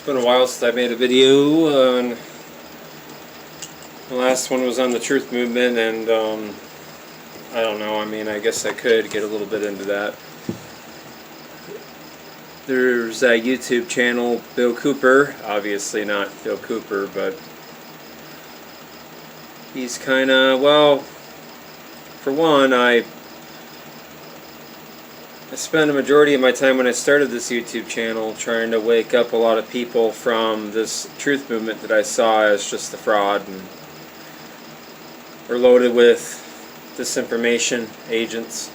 been a while since I made a video. The last one was on the truth movement, and I don't know, I guess I could get a little bit into that. There's a YouTube channel, Bill Cooper, obviously not Bill Cooper, but he's kind of, well, for one, I spent a majority of my time when I started this YouTube channel trying to wake up a lot of people from this truth movement that I saw as just a fraud, and we're loaded with disinformation agents.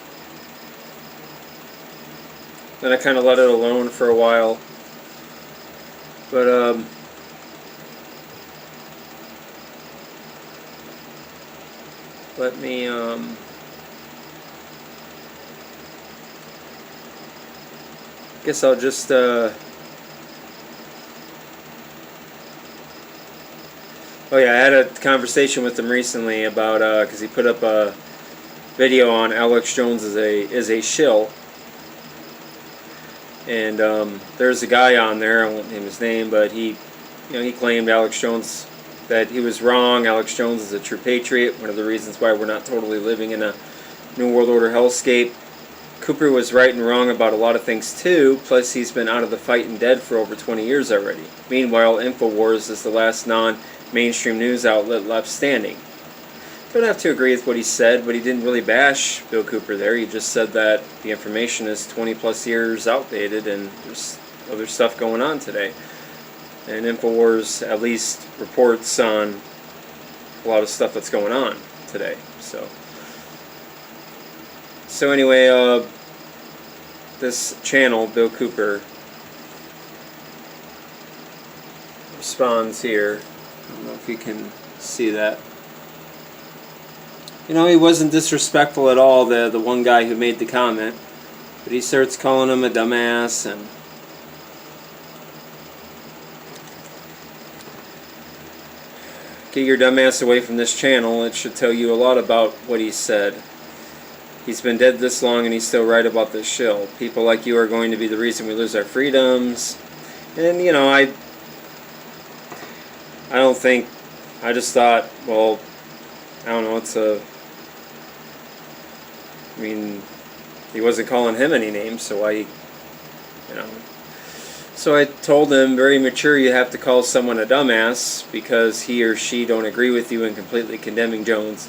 Then I kind of let it alone for a while, but let me guess I'll just oh yeah, I had a conversation with him recently about because he put up a video on Alex Jones is a shill, and there's a guy on there, I won't name his name, but he claimed Alex Jones, that he was wrong. Alex Jones is a true patriot, one of the reasons why we're not totally living in a New World Order hellscape. Cooper was right and wrong about a lot of things too, plus he's been out of the fight and dead for over 20 years already. Meanwhile, InfoWars is the last non-mainstream news outlet left standing. Don't have to agree with what he said, but he didn't really bash Bill Cooper there. He just said that the information is 20 plus years outdated and there's other stuff going on today. And InfoWars at least reports on a lot of stuff that's going on today. So anyway, this channel, Bill Cooper, responds here. I don't know if you can see that. He wasn't disrespectful at all, the one guy who made the comment, but he starts calling him a dumbass and get your dumbass away from this channel. It should tell you a lot about what he said. He's been dead this long and he's still right about this shill. People like you are going to be the reason we lose our freedoms. And I don't think, I just thought, well, I don't know, he wasn't calling him any names, so So I told him, very mature, you have to call someone a dumbass because he or she don't agree with you in completely condemning Jones.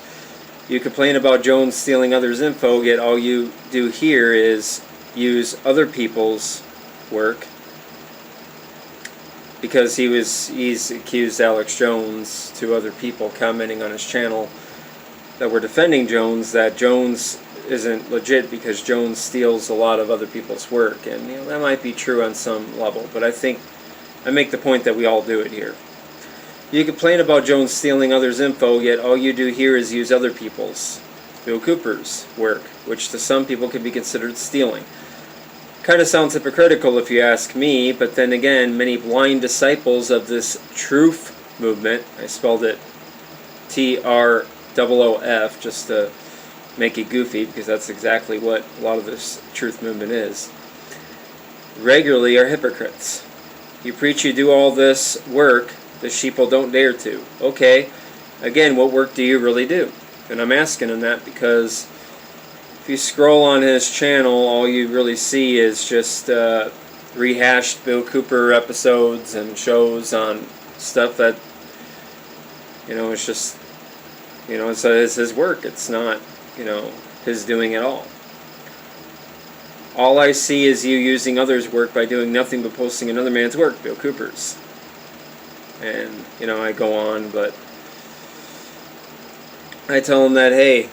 You complain about Jones stealing others' info, yet all you do here is use other people's work, because he's accused Alex Jones to other people commenting on his channel that were defending Jones, that Jones isn't legit because Jones steals a lot of other people's work. And that might be true on some level, but I think I make the point that we all do it here. You complain about Jones stealing others' info, yet all you do here is use other people's, Bill Cooper's, work, which to some people could be considered stealing. Kind of sounds hypocritical if you ask me, but then again, many blind disciples of this truth movement, I spelled it TROOF just to make it goofy, because that's exactly what a lot of this truth movement is, regularly are hypocrites. You preach you do all this work, the sheeple don't dare to. Okay, again, what work do you really do? And I'm asking him that because if you scroll on his channel, all you really see is just rehashed Bill Cooper episodes and shows on stuff that, it's just, it's his work. It's not, his doing at all. All I see is you using others' work by doing nothing but posting another man's work, Bill Cooper's. And, I go on, but I tell him that, hey,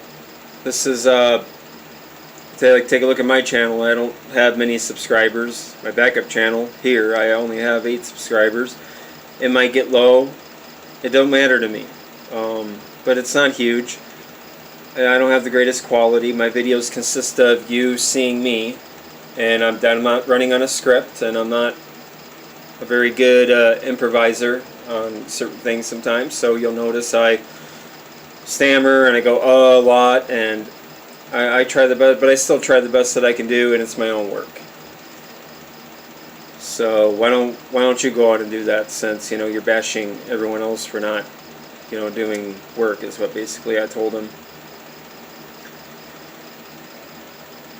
this is, take a look at my channel. I don't have many subscribers. My backup channel, here, I only have 8 subscribers. It might get low. It don't matter to me. But it's not huge. I don't have the greatest quality. My videos consist of you seeing me, and I'm not running on a script, and I'm not a very good improviser on certain things sometimes, so you'll notice I stammer and I go a lot, and I try the best, but I still try the best that I can do, and it's my own work. So why don't you go out and do that, since you're bashing everyone else for not doing work, is what basically I told him.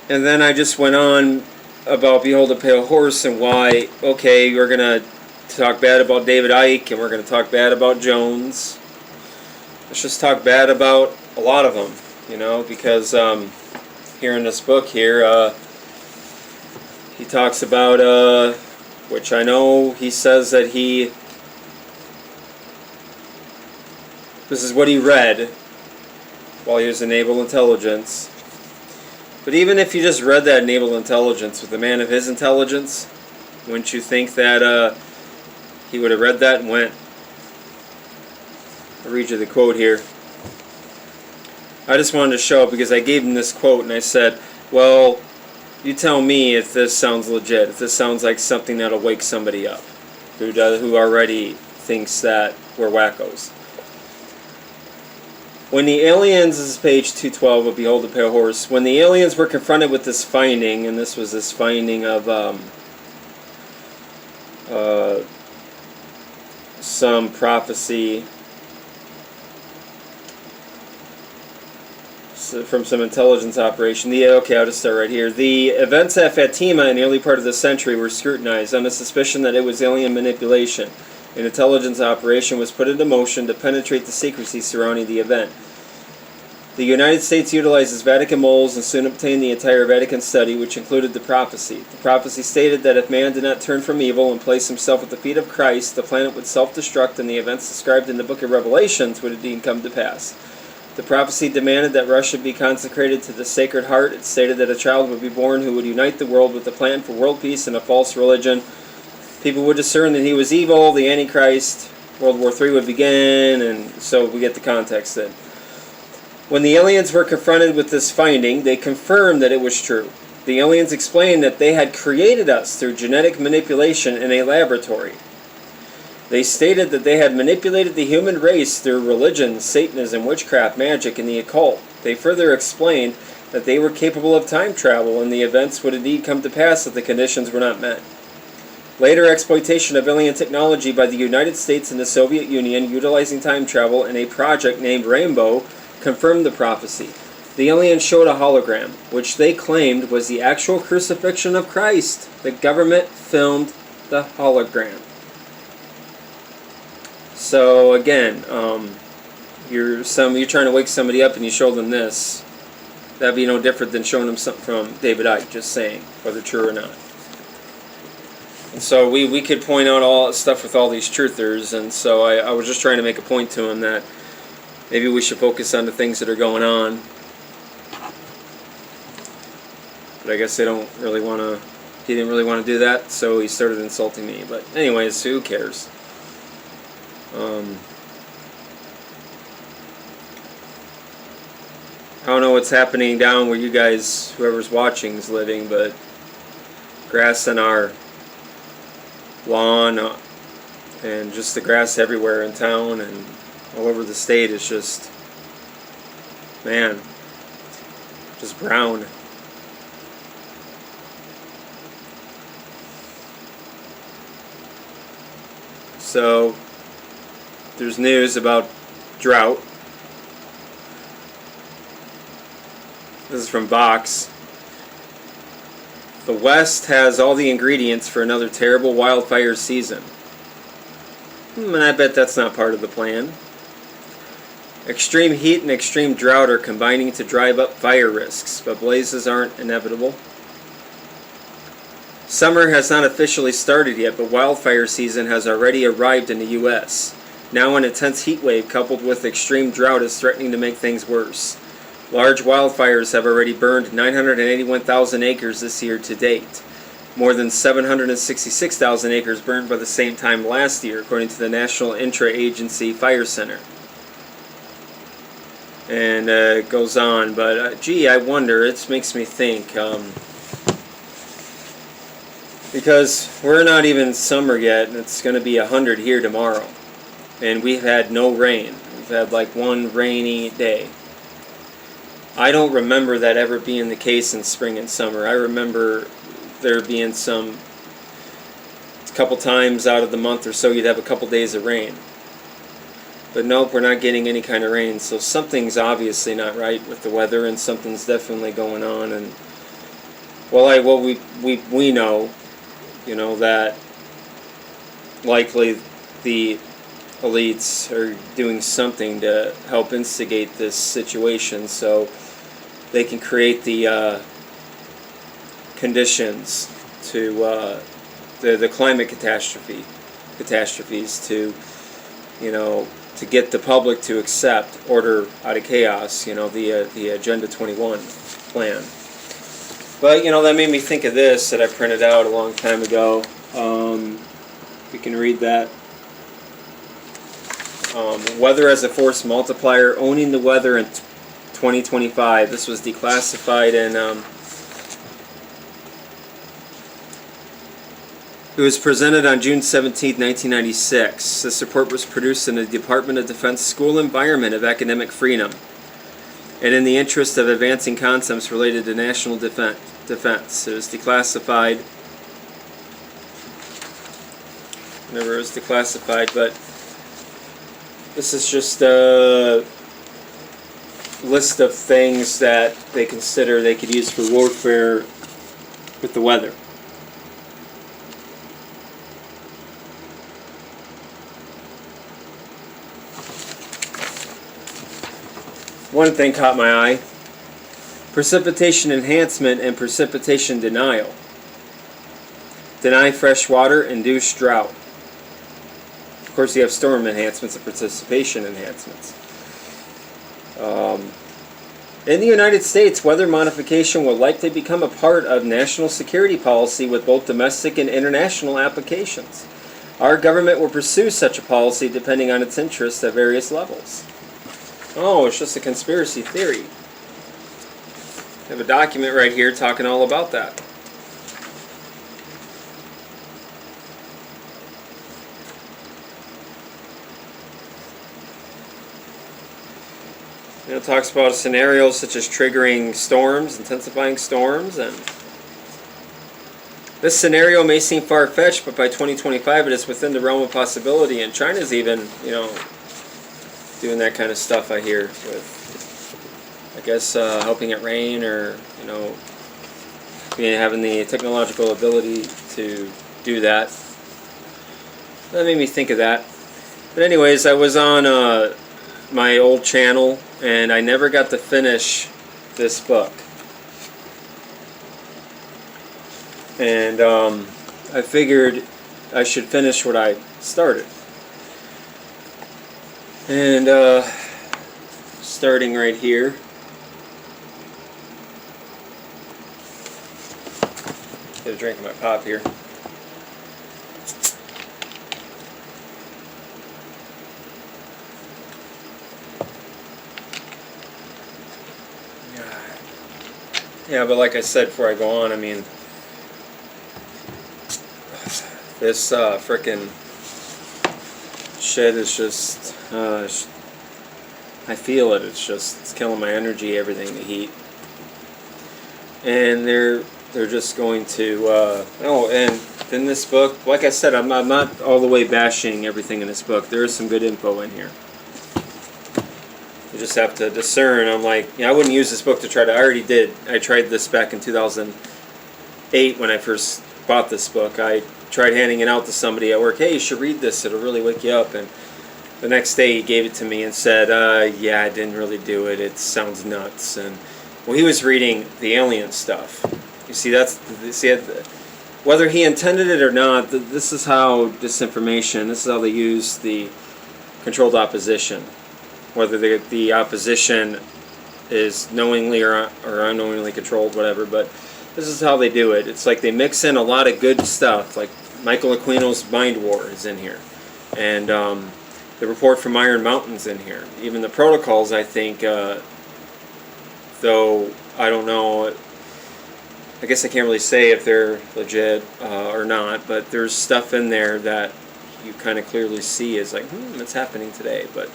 And then I just went on about Behold a Pale Horse and why, okay, we're going to talk bad about David Icke and we're going to talk bad about Jones. Let's just talk bad about a lot of them, because here in this book here, he talks about, which I know he says that this is what he read while he was in Naval Intelligence. But even if you just read that Naval Intelligence with a man of his intelligence, wouldn't you think that he would have read that and went? I'll read you the quote here. I just wanted to show it because I gave him this quote and I said, well, you tell me if this sounds legit, if this sounds like something that'll wake somebody up who already thinks that we're wackos. When the aliens, this is page 212 of Behold the Pale Horse, when the aliens were confronted with this finding, and this was this finding of some prophecy from some intelligence operation. Okay, I'll just start right here. The events at Fatima in the early part of the century were scrutinized on the suspicion that it was alien manipulation. An intelligence operation was put into motion to penetrate the secrecy surrounding the event. The United States utilizes Vatican moles and soon obtained the entire Vatican study, which included the prophecy. The prophecy stated that if man did not turn from evil and place himself at the feet of Christ, the planet would self-destruct and the events described in the book of Revelations would indeed come to pass. The prophecy demanded that Russia be consecrated to the Sacred Heart. It stated that a child would be born who would unite the world with a plan for world peace and a false religion. People would discern that he was evil, the Antichrist, World War III would begin, and so we get the context then. When the aliens were confronted with this finding, they confirmed that it was true. The aliens explained that they had created us through genetic manipulation in a laboratory. They stated that they had manipulated the human race through religion, Satanism, witchcraft, magic, and the occult. They further explained that they were capable of time travel and the events would indeed come to pass if the conditions were not met. Later exploitation of alien technology by the United States and the Soviet Union utilizing time travel in a project named Rainbow confirmed the prophecy. The aliens showed a hologram, which they claimed was the actual crucifixion of Christ. The government filmed the hologram. So again, you're trying to wake somebody up and you show them this. That'd be no different than showing them something from David Icke, just saying, whether true or not. And so we could point out all that stuff with all these truthers, and so I was just trying to make a point to him that maybe we should focus on the things that are going on. But I guess they don't really want to. He didn't really want to do that, so he started insulting me. But anyways, who cares? I don't know what's happening down where you guys, whoever's watching, is living, but grass in our lawn and just the grass everywhere in town and all over the state is just, man, just brown. So there's news about drought. This is from Vox. The West has all the ingredients for another terrible wildfire season. And I bet that's not part of the plan. Extreme heat and extreme drought are combining to drive up fire risks, but blazes aren't inevitable. Summer has not officially started yet, but wildfire season has already arrived in the U.S. Now an intense heat wave coupled with extreme drought is threatening to make things worse. Large wildfires have already burned 981,000 acres this year to date. More than 766,000 acres burned by the same time last year, according to the National Intra-Agency Fire Center. And it goes on, but gee, I wonder, it makes me think, because we're not even summer yet, and it's going to be 100 here tomorrow. And we've had no rain. We've had like one rainy day. I don't remember that ever being the case in spring and summer. I remember there being some couple times out of the month or so you'd have a couple days of rain. But nope, we're not getting any kind of rain, so something's obviously not right with the weather, and something's definitely going on. And we know, that likely the elites are doing something to help instigate this situation, so they can create the conditions to the climate catastrophes to to get the public to accept order out of chaos, the Agenda 21 plan. But, that made me think of this that I printed out a long time ago. You can read that. Weather as a force multiplier, owning the weather in 2025. This was declassified in... It was presented on June 17, 1996. This report was produced in the Department of Defense School Environment of Academic Freedom, and in the interest of advancing concepts related to national defense. It was declassified. Never was declassified, but this is just a list of things that they consider they could use for warfare with the weather. One thing caught my eye: precipitation enhancement and precipitation denial. Deny fresh water, induce drought. Of course, you have storm enhancements and precipitation enhancements. In the United States, weather modification will likely become a part of national security policy with both domestic and international applications. Our government will pursue such a policy depending on its interests at various levels. Oh, it's just a conspiracy theory. I have a document right here talking all about that. It talks about scenarios such as triggering storms, intensifying storms, and this scenario may seem far-fetched, but by 2025 it is within the realm of possibility, and China's even, doing that kind of stuff, I hear, with, I guess, helping it rain, or, having the technological ability to do that. That made me think of that. But anyways, I was on my old channel, and I never got to finish this book. And I figured I should finish what I started. And starting right here, get a drink of my pop here. Yeah, but like I said before I go on, I mean, this frickin' shit is just, I feel it. It's killing my energy, everything, the heat. And they're just going to, and in this book, like I said, I'm not all the way bashing everything in this book. There is some good info in here. You just have to discern. I'm like, I wouldn't use this book to try to, I already did. I tried this back in 2008 when I first bought this book. I tried handing it out to somebody at work. Hey, you should read this. It'll really wake you up. And the next day he gave it to me and said, yeah, I didn't really do it. It sounds nuts. And well, he was reading the alien stuff. You see, whether he intended it or not, this is how disinformation, this is how they use the controlled opposition. Whether the opposition is knowingly or unknowingly controlled, whatever, but this is how they do it. It's like they mix in a lot of good stuff, like Michael Aquino's Mind War is in here, and the report from Iron Mountain's in here. Even the protocols, I think, though I don't know, I guess I can't really say if they're legit or not, but there's stuff in there that you kind of clearly see is like, it's happening today, but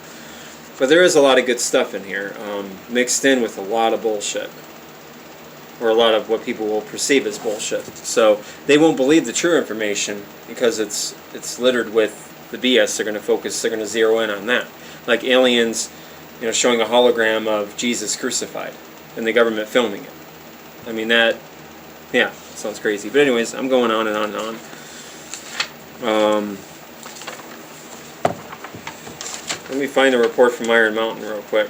there is a lot of good stuff in here, mixed in with a lot of bullshit. or a lot of what people will perceive as bullshit. So they won't believe the true information because it's littered with the BS. They're going to zero in on that. Like aliens, showing a hologram of Jesus crucified and the government filming it. I mean, that, yeah, sounds crazy. But anyways, I'm going on and on and on. Let me find the report from Iron Mountain real quick,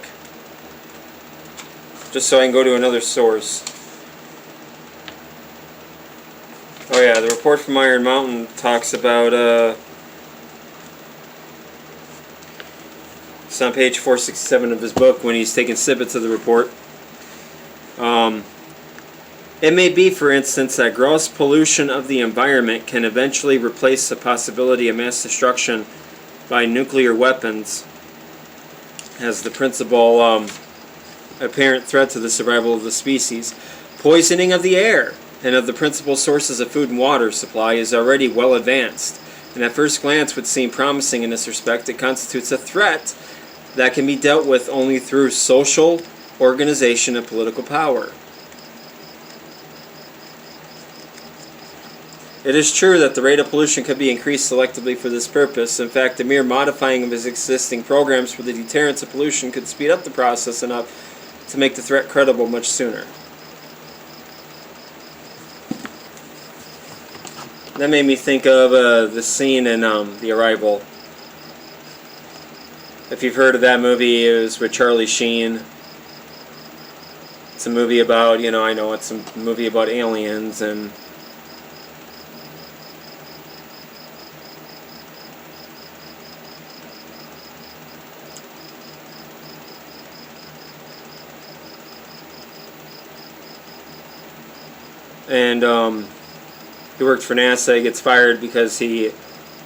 just so I can go to another source. Oh yeah, the report from Iron Mountain talks about, it's on page 467 of his book when he's taking snippets of the report. It may be, for instance, that gross pollution of the environment can eventually replace the possibility of mass destruction by nuclear weapons as the principal apparent threat to the survival of the species. Poisoning of the air and of the principal sources of food and water supply is already well advanced, and at first glance would seem promising in this respect. It constitutes a threat that can be dealt with only through social organization and political power. It is true that the rate of pollution could be increased selectively for this purpose. In fact, the mere modifying of his existing programs for the deterrence of pollution could speed up the process enough to make the threat credible much sooner. That made me think of the scene in The Arrival. If you've heard of that movie, it was with Charlie Sheen. It's a movie about, I know it's a movie about aliens and he worked for NASA. He gets fired because he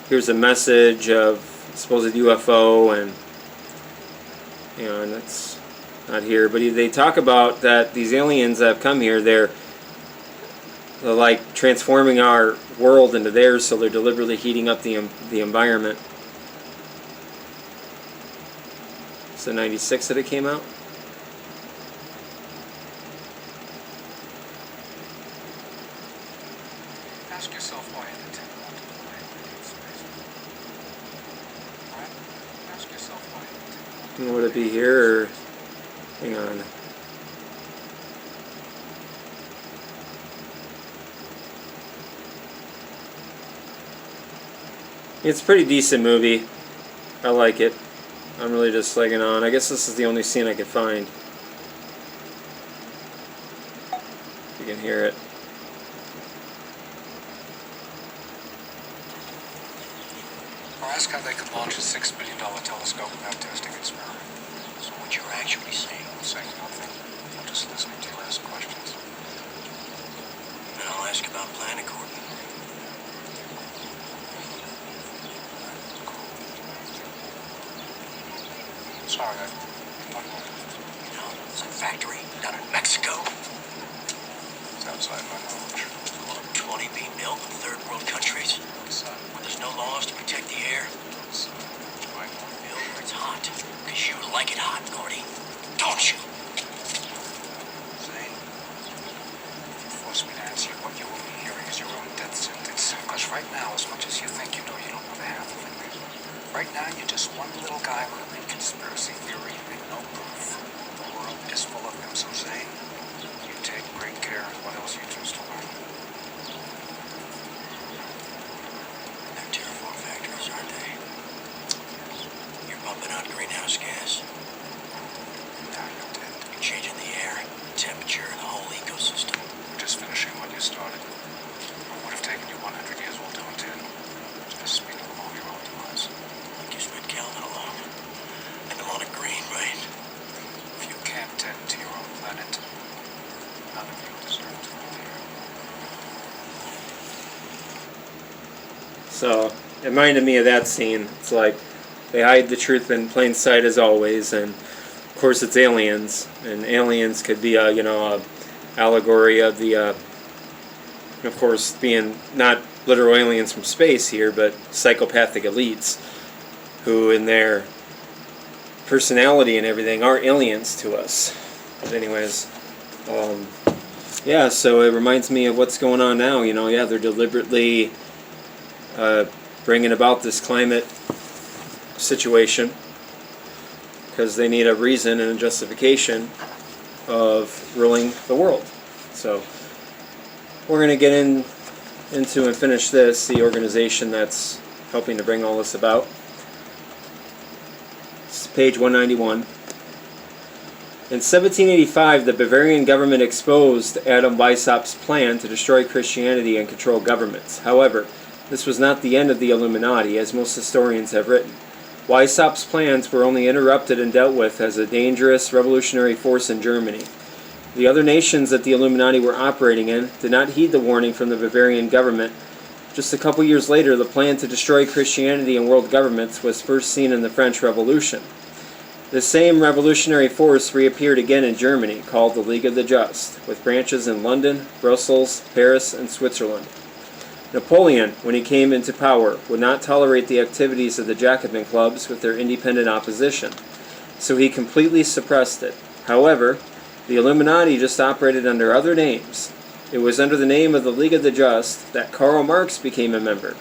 hears a message of supposed UFO, and and it's not here. But they talk about that these aliens that have come here, they're like transforming our world into theirs, so they're deliberately heating up the environment. It's in '96 that it came out. Ask yourself why an antenna won't deploy in space. Right? Ask yourself why an antenna won't. Would it be here or hang on? It's a pretty decent movie. I like it. I'm really just legging on. I guess this is the only scene I could find. You can hear it. Or ask how they could launch a $6 billion telescope without testing experiment. So what you're actually saying? I'm saying nothing. I'm just listening to you ask questions. Then I'll ask about planet coordinates. Sorry, I don't know. It's a factory down in Mexico. It's outside my knowledge. One of 20 being built in third world countries where there's no laws to protect the air. Built where it's hot, because you like it hot, Gordy. Don't you? Zane, if you force me to answer what you will be hearing is your own death sentence. Because right now, as much as you think you know, you don't know the half of it. Right now, you're just one little guy with a big conspiracy theory and no proof. The world is full of them, so Zane, you take great care of what else you choose to learn. They're terraform factories, aren't they? You're pumping out greenhouse gas. Now you're dead. You're changing the air, the temperature, and the whole ecosystem. We're just finishing what you started. It would have taken you 100 years, we'll do it 10. Just speed along your own demise. Like you spent Calvin alone. And a lot of green, right? If you can't tend to your own planet, none of you deserve to live here. So it reminded me of that scene. It's like they hide the truth in plain sight as always, and of course it's aliens, and aliens could be a allegory of the of course being not literal aliens from space here, but psychopathic elites who in their personality and everything are aliens to us. But anyways, Yeah, so it reminds me of what's going on now. Yeah, they're deliberately bringing about this climate situation because they need a reason and a justification of ruling the world. So we're going to get into and finish this, the organization that's helping to bring all this about. It's page 191. In 1785, the Bavarian government exposed Adam Weishaupt's plan to destroy Christianity and control governments. However, this was not the end of the Illuminati, as most historians have written. Weishaupt's plans were only interrupted and dealt with as a dangerous revolutionary force in Germany. The other nations that the Illuminati were operating in did not heed the warning from the Bavarian government. Just a couple years later, the plan to destroy Christianity and world governments was first seen in the French Revolution. The same revolutionary force reappeared again in Germany, called the League of the Just, with branches in London, Brussels, Paris, and Switzerland. Napoleon, when he came into power, would not tolerate the activities of the Jacobin clubs with their independent opposition, so he completely suppressed it. However, the Illuminati just operated under other names. It was under the name of the League of the Just that Karl Marx became a member.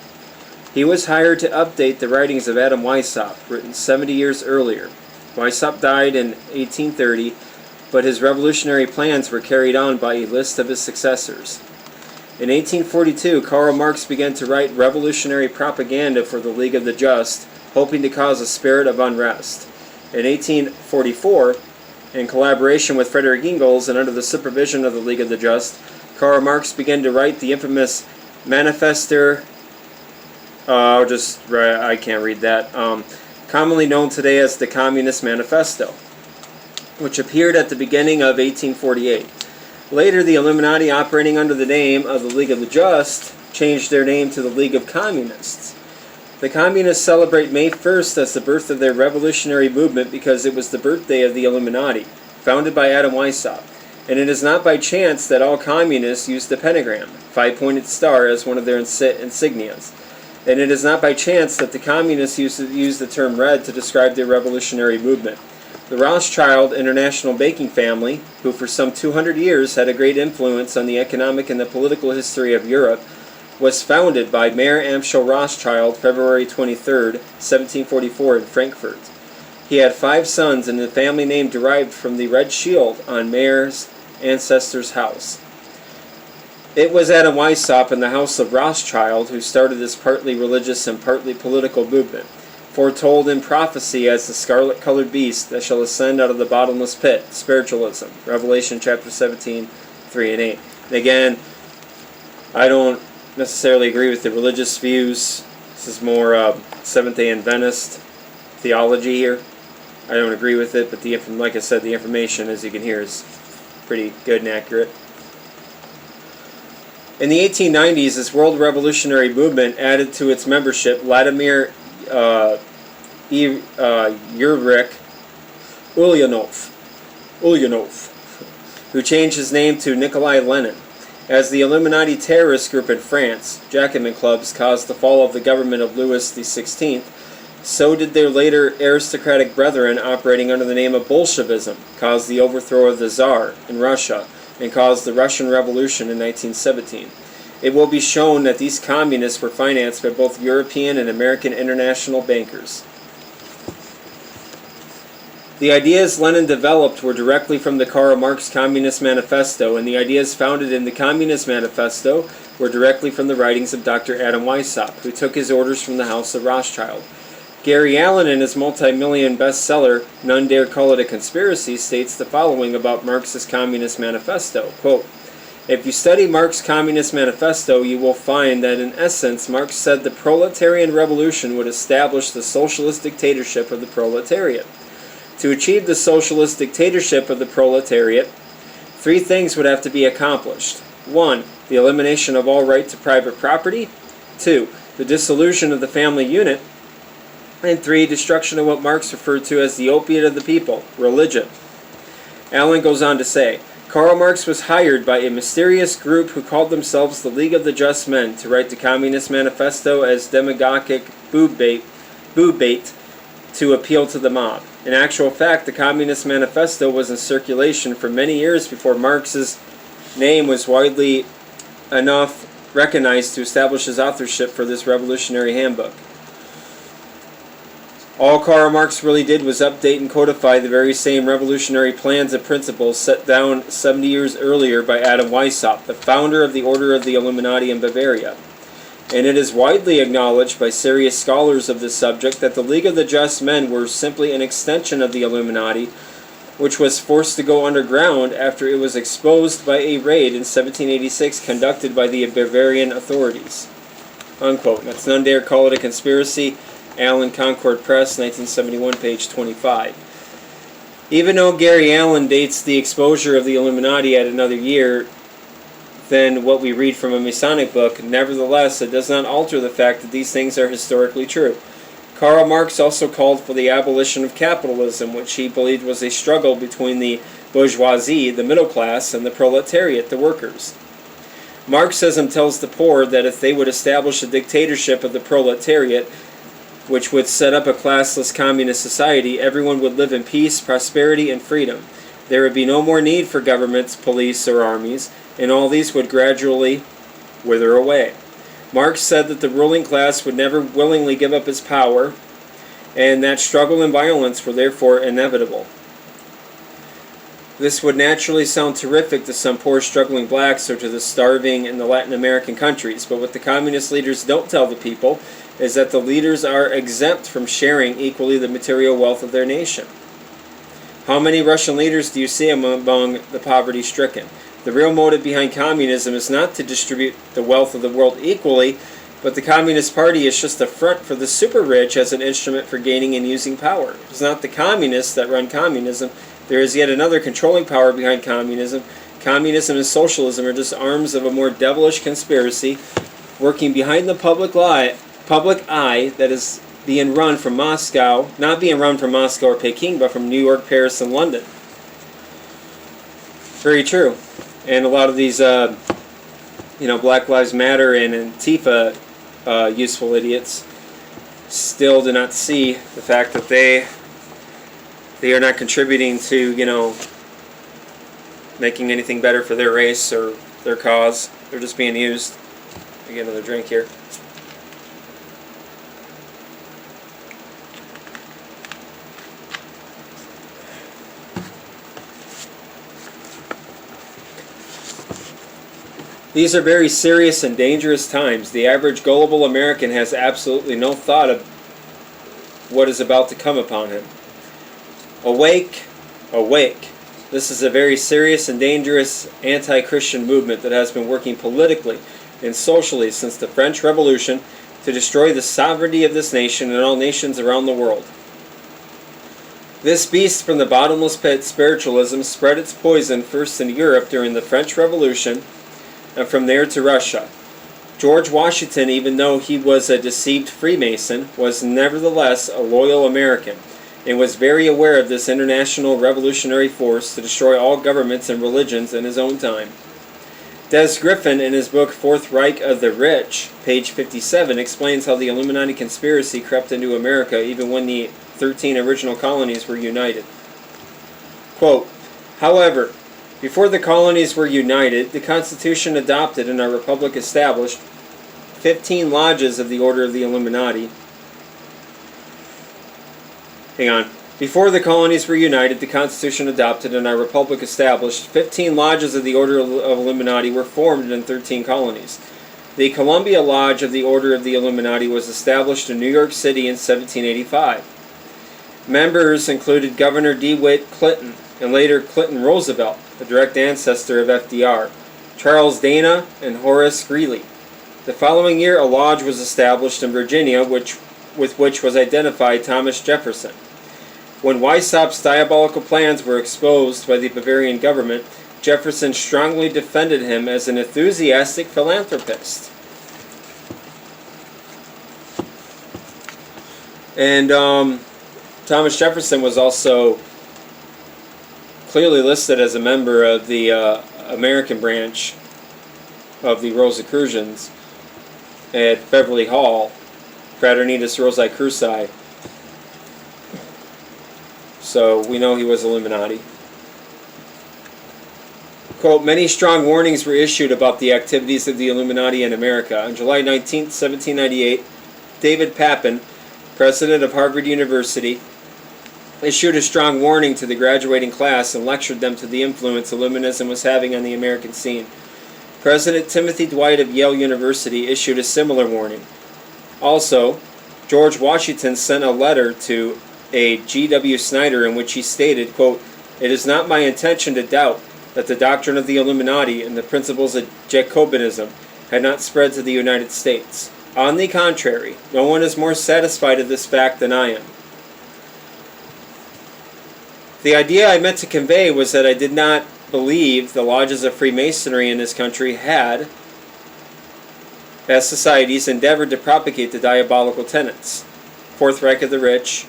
He was hired to update the writings of Adam Weishaupt, written 70 years earlier. Weishaupt died in 1830, but his revolutionary plans were carried on by a list of his successors. In 1842, Karl Marx began to write revolutionary propaganda for the League of the Just, hoping to cause a spirit of unrest. In 1844, in collaboration with Frederick Engels and under the supervision of the League of the Just, Karl Marx began to write the infamous Manifester, I can't read that, commonly known today as the Communist Manifesto, which appeared at the beginning of 1848. Later, the Illuminati, operating under the name of the League of the Just, changed their name to the League of Communists. The Communists celebrate May 1st as the birth of their revolutionary movement because it was the birthday of the Illuminati, founded by Adam Weishaupt. And it is not by chance that all communists use the pentagram, five-pointed star, as one of their insignias. And it is not by chance that the communists use the term red to describe their revolutionary movement. The Rothschild international banking family, who for some 200 years had a great influence on the economic and the political history of Europe, was founded by Mayer Amschel Rothschild February 23, 1744 in Frankfurt. He had 5 sons, and the family name derived from the red shield on Mayer's ancestors' house. It was Adam Weishaupt and the House of Rothschild who started this partly religious and partly political movement, foretold in prophecy as the scarlet-colored beast that shall ascend out of the bottomless pit, spiritualism, Revelation chapter 17, 3 and 8. And again, I don't necessarily agree with the religious views. This is more Seventh-day Adventist theology here. I don't agree with it, but like I said, the information, as you can hear, is pretty good and accurate. In the 1890s, this world revolutionary movement added to its membership Vladimir Ulrich Ulyanov, who changed his name to Nikolai Lenin. As the Illuminati terrorist group in France, Jacobin clubs, caused the fall of the government of Louis XVI, so did their later aristocratic brethren operating under the name of Bolshevism, caused the overthrow of the Tsar in Russia, and caused the Russian Revolution in 1917. It will be shown that these communists were financed by both European and American international bankers. The ideas Lenin developed were directly from the Karl Marx Communist Manifesto, and the ideas founded in the Communist Manifesto were directly from the writings of Dr. Adam Weishaupt, who took his orders from the House of Rothschild. Gary Allen, in his multi-million bestseller, None Dare Call It a Conspiracy, states the following about Marx's Communist Manifesto, quote, "If you study Marx's Communist Manifesto, you will find that in essence Marx said the proletarian revolution would establish the socialist dictatorship of the proletariat. To achieve the socialist dictatorship of the proletariat, 3 things would have to be accomplished. 1. The elimination of all right to private property. 2. The dissolution of the family unit. And 3. Destruction of what Marx referred to as the opiate of the people, religion." Allen goes on to say, Karl Marx was hired by a mysterious group who called themselves the League of the Just Men to write the Communist Manifesto as demagogic boob bait to appeal to the mob. In actual fact, the Communist Manifesto was in circulation for many years before Marx's name was widely enough recognized to establish his authorship for this revolutionary handbook. All Karl Marx really did was update and codify the very same revolutionary plans and principles set down 70 years earlier by Adam Weishaupt, the founder of the Order of the Illuminati in Bavaria. And it is widely acknowledged by serious scholars of this subject that the League of the Just Men were simply an extension of the Illuminati, which was forced to go underground after it was exposed by a raid in 1786 conducted by the Bavarian authorities. Unquote. That's None Dare Call It a Conspiracy. Allen, Concord Press, 1971, page 25. Even though Gary Allen dates the exposure of the Illuminati at another year than what we read from a Masonic book, nevertheless, it does not alter the fact that these things are historically true. Karl Marx also called for the abolition of capitalism, which he believed was a struggle between the bourgeoisie, the middle class, and the proletariat, the workers. Marxism tells the poor that if they would establish a dictatorship of the proletariat, which would set up a classless communist society, everyone would live in peace, prosperity, and freedom. There would be no more need for governments, police, or armies, and all these would gradually wither away. Marx said that the ruling class would never willingly give up its power, and that struggle and violence were therefore inevitable. This would naturally sound terrific to some poor struggling blacks or to the starving in the Latin American countries, but what the communist leaders don't tell the people is that the leaders are exempt from sharing equally the material wealth of their nation. How many Russian leaders do you see among the poverty-stricken? The real motive behind communism is not to distribute the wealth of the world equally, but the Communist Party is just a front for the super-rich as an instrument for gaining and using power. It's not the communists that run communism. There is yet another controlling power behind communism. Communism and socialism are just arms of a more devilish conspiracy working behind the public eye that is being run from Moscow, not being run from Moscow or Peking, but from New York, Paris, and London. Very true. And a lot of these, Black Lives Matter and Antifa useful idiots still do not see the fact that they are not contributing to, making anything better for their race or their cause. They're just being used. Let me get another drink here. These are very serious and dangerous times. The average gullible American has absolutely no thought of what is about to come upon him. Awake, awake. This is a very serious and dangerous anti-Christian movement that has been working politically and socially since the French Revolution to destroy the sovereignty of this nation and all nations around the world. This beast from the bottomless pit, spiritualism, spread its poison first in Europe during the French Revolution, and from there to Russia. George Washington, even though he was a deceived Freemason, was nevertheless a loyal American, and was very aware of this international revolutionary force to destroy all governments and religions in his own time. Des Griffin, in his book Fourth Reich of the Rich, page 57, explains how the Illuminati conspiracy crept into America even when the 13 original colonies were united. Quote, however, before the colonies were united, the Constitution adopted and our republic established 15 lodges of the Order of the Illuminati. Before the colonies were united, the Constitution adopted and our republic established 15 lodges of the Order of Illuminati were formed in 13 colonies. The Columbia Lodge of the Order of the Illuminati was established in New York City in 1785. Members included Governor DeWitt Clinton and later Clinton Roosevelt, a direct ancestor of FDR, Charles Dana, and Horace Greeley. The following year, a lodge was established in Virginia, with which was identified Thomas Jefferson. When Weishaupt's diabolical plans were exposed by the Bavarian government, Jefferson strongly defended him as an enthusiastic philanthropist. And Thomas Jefferson was also clearly listed as a member of the American branch of the Rosicrucians at Beverly Hall, Fraternitas Rosae Cruci. So we know he was Illuminati. Quote, many strong warnings were issued about the activities of the Illuminati in America. On July 19, 1798, David Papin, president of Harvard University, issued a strong warning to the graduating class and lectured them to the influence Illuminism was having on the American scene. President Timothy Dwight of Yale University issued a similar warning. Also, George Washington sent a letter to a G.W. Snyder in which he stated, quote, it is not my intention to doubt that the doctrine of the Illuminati and the principles of Jacobinism had not spread to the United States. On the contrary, no one is more satisfied of this fact than I am. The idea I meant to convey was that I did not believe the lodges of Freemasonry in this country had, as societies, endeavored to propagate the diabolical tenets. Fourth Reich of the Rich,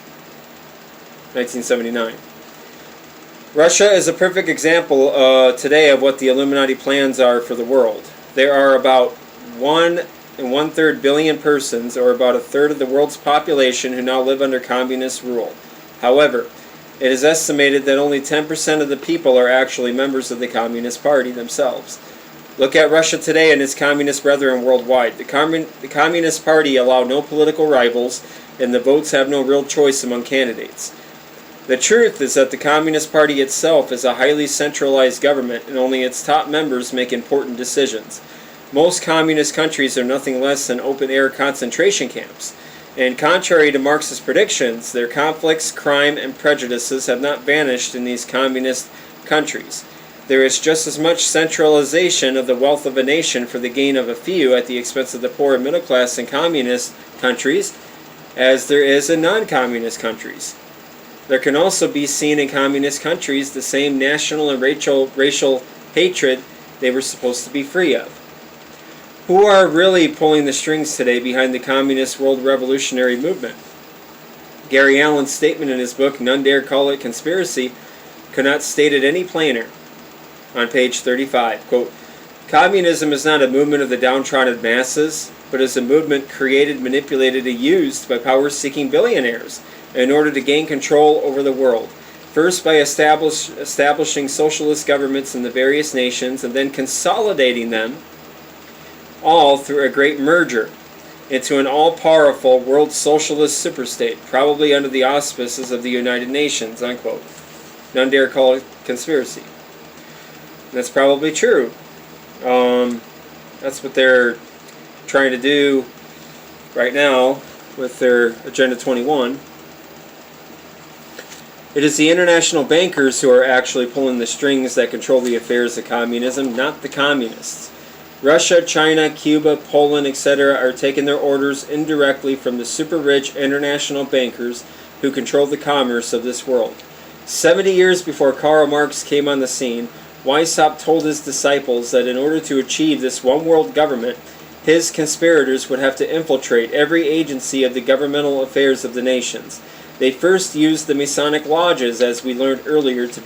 1979. Russia is a perfect example today of what the Illuminati plans are for the world. There are about 1 1/3 billion persons, or about a third of the world's population, who now live under communist rule. However, it is estimated that only 10% of the people are actually members of the Communist Party themselves. Look at Russia today and its communist brethren worldwide. The Communist Party allow no political rivals, and the votes have no real choice among candidates. The truth is that the Communist Party itself is a highly centralized government, and only its top members make important decisions. Most communist countries are nothing less than open-air concentration camps. And contrary to Marxist predictions, their conflicts, crime, and prejudices have not vanished in these communist countries. There is just as much centralization of the wealth of a nation for the gain of a few at the expense of the poor and middle class in communist countries as there is in non-communist countries. There can also be seen in communist countries the same national and racial hatred they were supposed to be free of. Who are really pulling the strings today behind the communist world revolutionary movement? Gary Allen's statement in his book, None Dare Call It Conspiracy, could not state it any plainer. On page 35, quote, communism is not a movement of the downtrodden masses, but is a movement created, manipulated, and used by power-seeking billionaires in order to gain control over the world. First by establishing socialist governments in the various nations, and then consolidating them all through a great merger into an all-powerful world socialist superstate, probably under the auspices of the United Nations, unquote. None dare call it conspiracy. And that's probably true. That's what they're trying to do right now with their Agenda 21. It is the international bankers who are actually pulling the strings that control the affairs of communism, not the communists. Russia, China, Cuba, Poland, etc. are taking their orders indirectly from the super-rich international bankers who control the commerce of this world. 70 years before Karl Marx came on the scene, Weishaupt told his disciples that in order to achieve this one-world government, his conspirators would have to infiltrate every agency of the governmental affairs of the nations. They first used the Masonic lodges, as we learned earlier, to